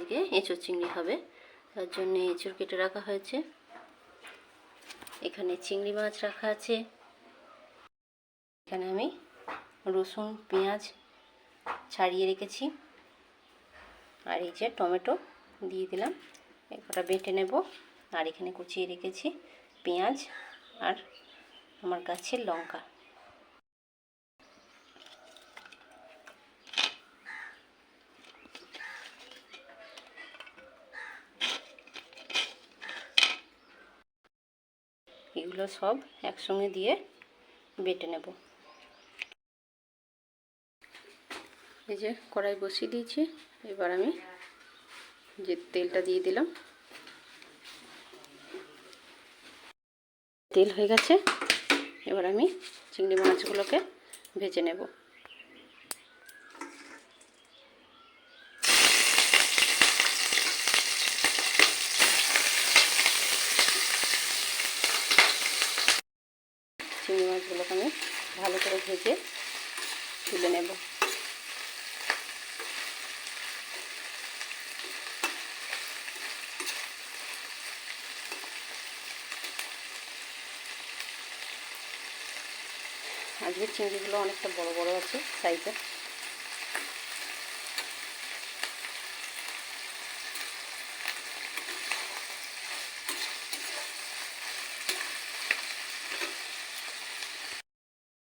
আজকে এঁচোড় চিংড়ি হবে, তার জন্য এঁচোড় কেটে রাখা হয়েছে। এখানে চিংড়ি মাছ রাখা আছে। এখানে আমি রসুন পেঁয়াজ ছাড়িয়ে রেখেছি, আর এই যে টমেটো দিয়ে দিলাম, একটা বেটে নেব। আর এখানে কুচিয়ে রেখেছি পেঁয়াজ আর আমার গাছের লঙ্কা। এগুলো সব একসঙ্গে দিয়ে বেটে নেব। এই যে কড়াই বসিয়ে দিয়েছি, এবার আমি যে তেলটা দিয়ে দিলাম। তেল হয়ে গেছে, এবার আমি চিংড়ি মাছগুলোকে ভেজে নেব। চিংড়ি মাছগুলোকে আমি ভালো করে ভেজে তুলে নেব। আজকের চিংড়িগুলো অনেকটা বড় বড় আছে সাইজের।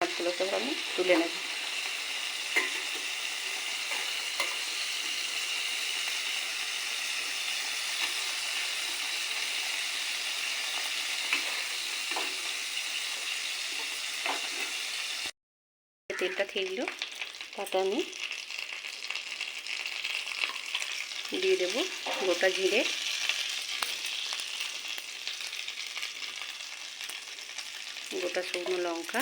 মাছগুলোকে আমি তুলে নেব। তেলটা থেকলো, তাতে আমি দিয়ে দেব গোটা জিরে, গোটা শুকনো লঙ্কা,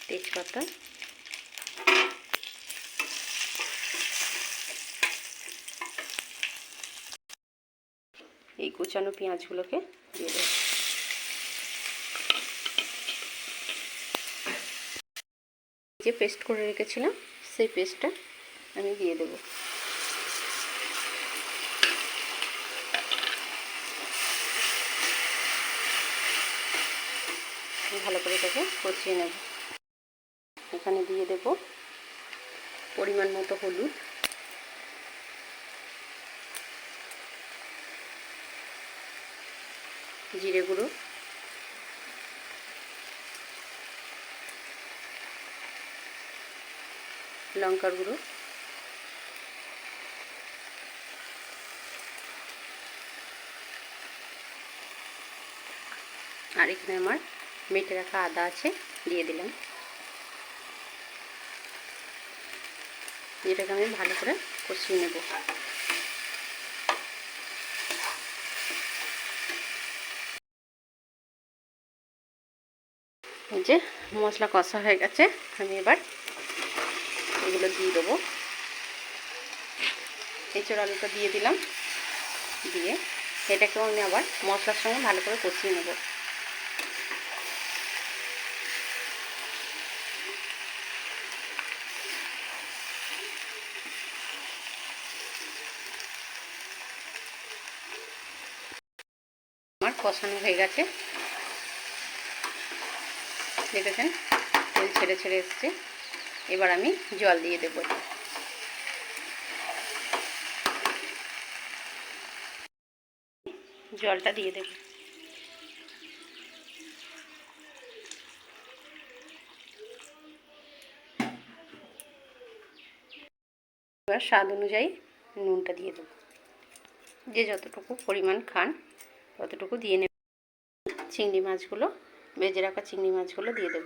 তেজপাতা, এই কুচানো পেঁয়াজগুলোকে দিয়ে দেব। যে পেস্ট করে রেখেছিলাম সেই পেস্টটা আমি দিয়ে দেব। ভালো করে এটাকে কষিয়ে নেব। এখানে দিয়ে দেব পরিমাণ মতো হলুদ, জিরে গুঁড়ো, লঙ্কার গুঁড়ো, আর এখানে আমার বেটে রাখা আদা আছে, দিয়ে দিলাম। এটাকে আমি ভালো করে কষিয়ে নেব। এই যে মশলা কষা হয়ে গেছে, আমি এবার এগুলো দিয়ে দেবো। এঁচোড় আলুটা দিয়ে দিলাম, দিয়ে এটাকেও আমি আবার মশলার সঙ্গে ভালো করে কষিয়ে নেব। আমার কষানো হয়ে গেছে, দেখেছেন তেল ছেড়ে ছেড়ে এসছে। এবার আমি জল দিয়ে দেবো। জলটা দিয়ে দেব। এবার স্বাদ অনুযায়ী নুনটা দিয়ে দেব। যে যতটুকু পরিমাণ খান ততটুকু দিয়ে নেব। চিংড়ি মাছগুলো, ভেজে রাখা চিংড়ি মাছগুলো দিয়ে দেব।